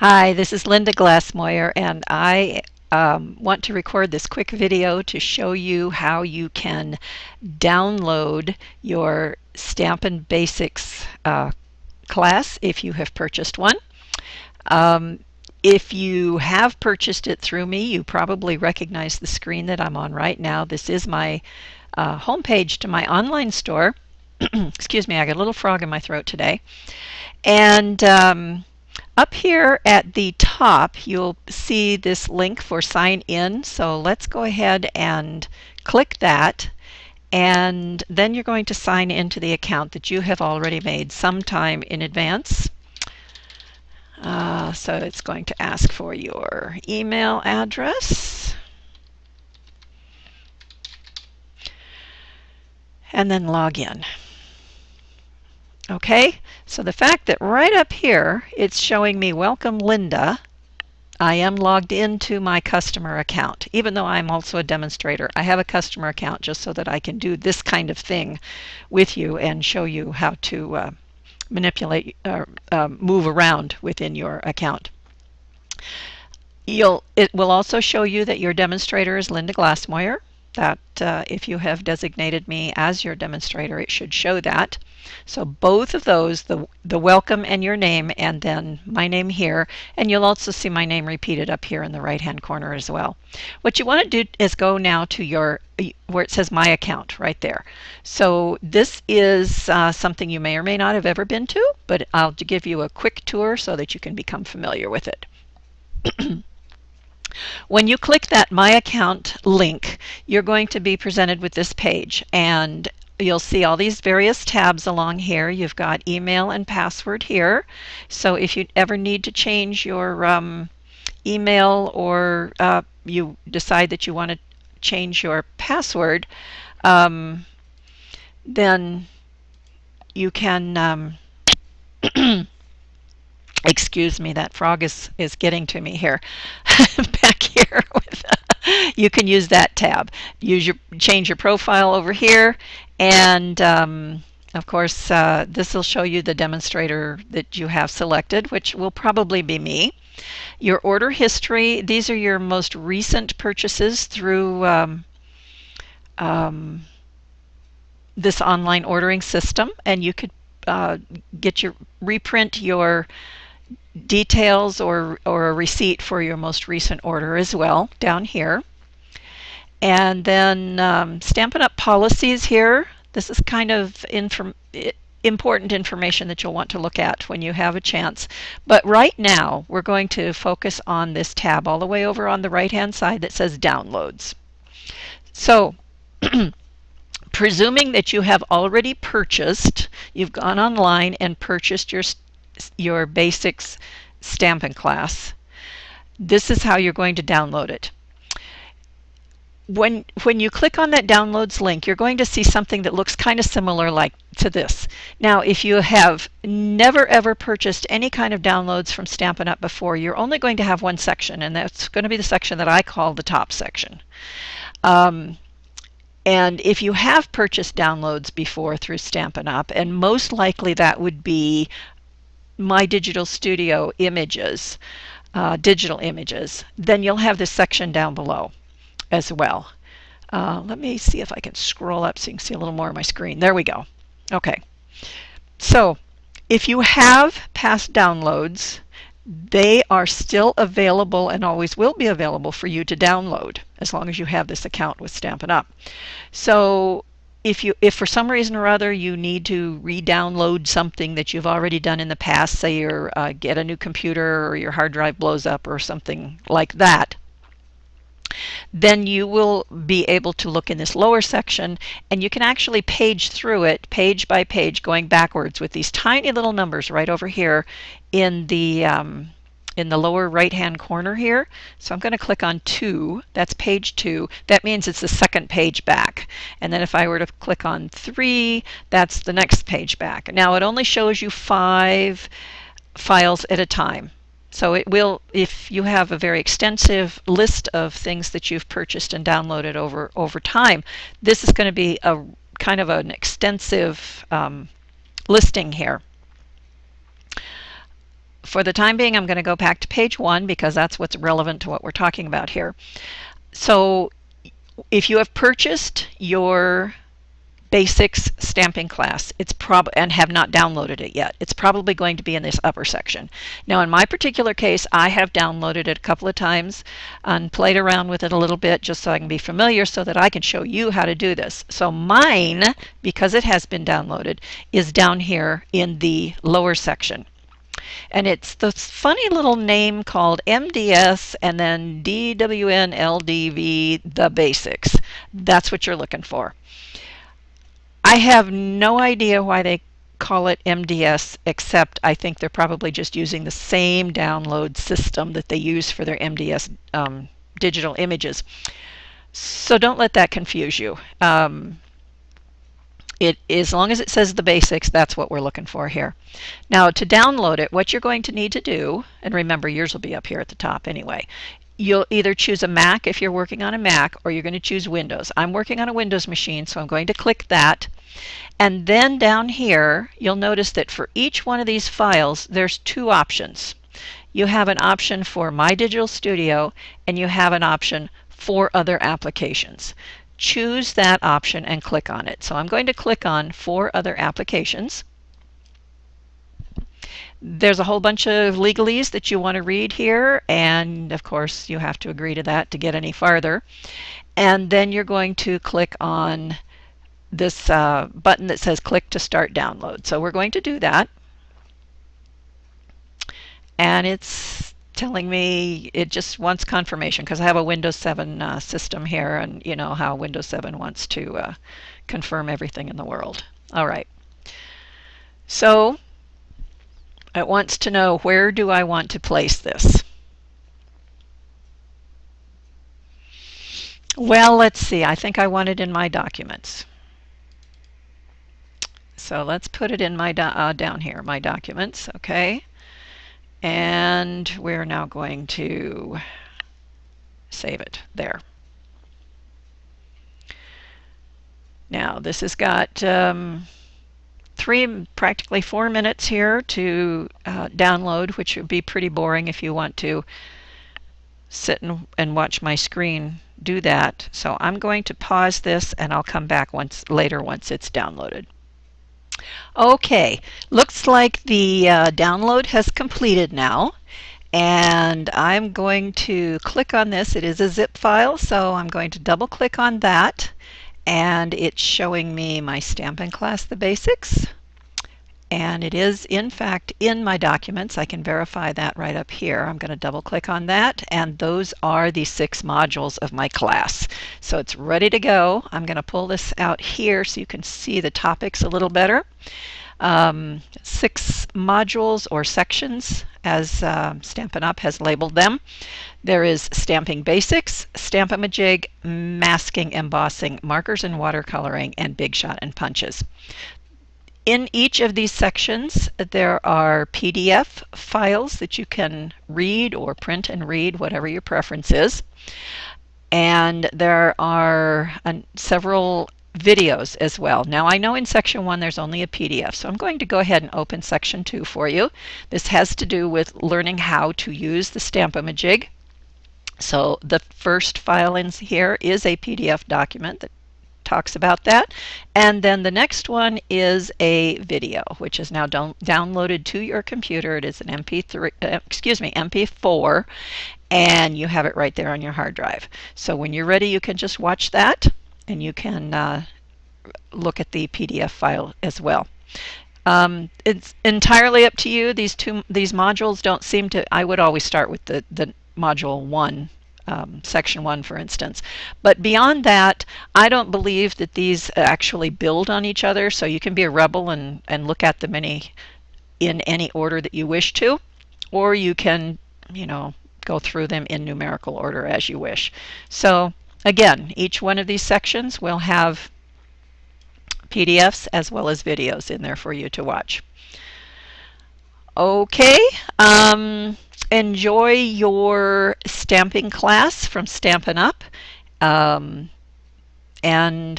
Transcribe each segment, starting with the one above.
Hi, this is Linda Glassmoyer, and I want to record this quick video to show you how you can download your Stampin' Basics class if you have purchased one. Um, if you have purchased it through me, you probably recognize the screen that I'm on right now. This is my homepage to my online store. Excuse me, I got a little frog in my throat today. And up here at the top, you'll see this link for sign in. So let's go ahead and click that. And then you're going to sign into the account that you have already made sometime in advance. So it's going to ask for your email address. And then log in. Okay, so the fact that right up here it's showing me welcome Linda, I am logged into my customer account. Even though I'm also a demonstrator, I have a customer account just so that I can do this kind of thing with you and show you how to manipulate or move around within your account. It will also show you that your demonstrator is Linda Glassmoyer. That if you have designated me as your demonstrator, it should show that. So both of those, the welcome and your name, and then my name here, and you'll also see my name repeated up here in the right hand corner as well. What you want to do is go now to your where it says my account right there. So this is something you may or may not have ever been to, but I'll give you a quick tour so that you can become familiar with it. When you click that My Account link, you're going to be presented with this page, and you'll see all these various tabs along here. You've got email and password here. So if you ever need to change your email, or you decide that you want to change your password, then you can excuse me, that frog is getting to me here. Back here, you can use that tab. Change your profile over here, and of course this will show you the demonstrator that you have selected, which will probably be me. Your order history, these are your most recent purchases through this online ordering system, and you could reprint your details or a receipt for your most recent order as well down here. And then Stampin' Up! Policies here. This is kind of important information that you'll want to look at when you have a chance. But right now we're going to focus on this tab all the way over on the right hand side that says Downloads. So presuming that you have already purchased, you've gone online and purchased your Basics Stampin' Class, this is how you're going to download it. When you click on that downloads link, you're going to see something that looks kind of similar like to this. Now, if you have never ever purchased any kind of downloads from Stampin' Up! Before, you're only going to have one section, and that's going to be the section that I call the top section. And if you have purchased downloads before through Stampin' Up!, and most likely that would be My Digital Studio images, digital images, then you'll have this section down below as well. Let me see if I can scroll up so you can see a little more of my screen. There we go. Okay. So if you have past downloads, they are still available and always will be available for you to download as long as you have this account with Stampin' Up! So if for some reason or other you need to re-download something that you've already done in the past, say you get a new computer or your hard drive blows up or something like that, then you will be able to look in this lower section, and you can actually page through it page by page, going backwards with these tiny little numbers right over here in the lower right hand corner here. So I'm going to click on 2. That's page 2. That means it's the second page back. And then if I were to click on 3, that's the next page back. Now it only shows you 5 files at a time. So it will, if you have a very extensive list of things that you've purchased and downloaded over time, this is going to be a kind of an extensive listing here. for the time being, I'm going to go back to page 1 because that's what's relevant to what we're talking about here. So if you have purchased your Basics Stamping Class, and have not downloaded it yet, it's probably going to be in this upper section. Now, in my particular case, I have downloaded it a couple of times and played around with it a little bit just so I can be familiar so that I can show you how to do this. So mine, because it has been downloaded, is down here in the lower section. And it's this funny little name called MDS and then DWNLDV, the Basics. That's what you're looking for. I have no idea why they call it MDS, except I think they're probably just using the same download system that they use for their MDS digital images. So don't let that confuse you. As long as it says the Basics, that's what we're looking for here. Now, to download it, what you're going to need to do, and remember yours will be up here at the top anyway, you'll either choose a Mac if you're working on a Mac, or you're going to choose Windows. I'm working on a Windows machine, so I'm going to click that. And then down here, you'll notice that for each one of these files, there's 2 options. You have an option for My Digital Studio, and you have an option for other applications. Choose that option and click on it. So I'm going to click on For Other Applications. There's a whole bunch of legalese that you want to read here, and of course you have to agree to that to get any farther. And then you're going to click on this button that says Click to Start Download. So we're going to do that. And it's telling me it just wants confirmation because I have a Windows 7 system here, and you know how Windows 7 wants to confirm everything in the world. All right. So it wants to know, where do I want to place this? Well, let's see. I think I want it in my documents. So let's put it in my down here, my documents, okay? And we're now going to save it there. Now this has got practically 4 minutes here to download, which would be pretty boring if you want to sit and watch my screen do that. So I'm going to pause this and I'll come back later once it's downloaded. Okay, looks like the download has completed now, and I'm going to click on this. It is a zip file, so I'm going to double click on that, and it's showing me my Stampin' Class, the Basics, and it is in fact in my documents. I can verify that right up here. I'm going to double click on that, and those are the 6 modules of my class. So it's ready to go. I'm going to pull this out here so you can see the topics a little better. 6 modules or sections, as Stampin' Up! Has labeled them. There is Stamping Basics, Stamp-A-Majig, Masking, Embossing, Markers and Watercoloring, and Big Shot and Punches. In each of these sections, there are PDF files that you can read or print and read, whatever your preference is. And there are several videos as well. Now I know in section 1 there's only a PDF, so I'm going to go ahead and open section 2 for you. This has to do with learning how to use the Stamp-A-Majig. So the first file in here is a PDF document that talks about that, and then the next one is a video which is now downloaded to your computer. It is an MP4, and you have it right there on your hard drive. So when you're ready, you can just watch that, and you can look at the PDF file as well. It's entirely up to you. These modules don't seem to. I would always start with the module 1. Section 1, for instance. But beyond that, I don't believe that these actually build on each other, so you can be a rebel and look at them in any order that you wish to, or you can, go through them in numerical order as you wish. So again, each one of these sections will have PDFs as well as videos in there for you to watch. Okay. Enjoy your stamping class from Stampin' Up! And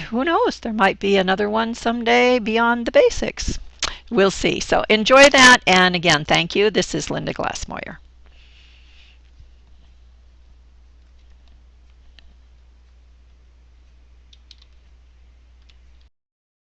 who knows, there might be another one someday beyond the Basics. We'll see. So enjoy that. And again, thank you. This is Linda Glassmoyer.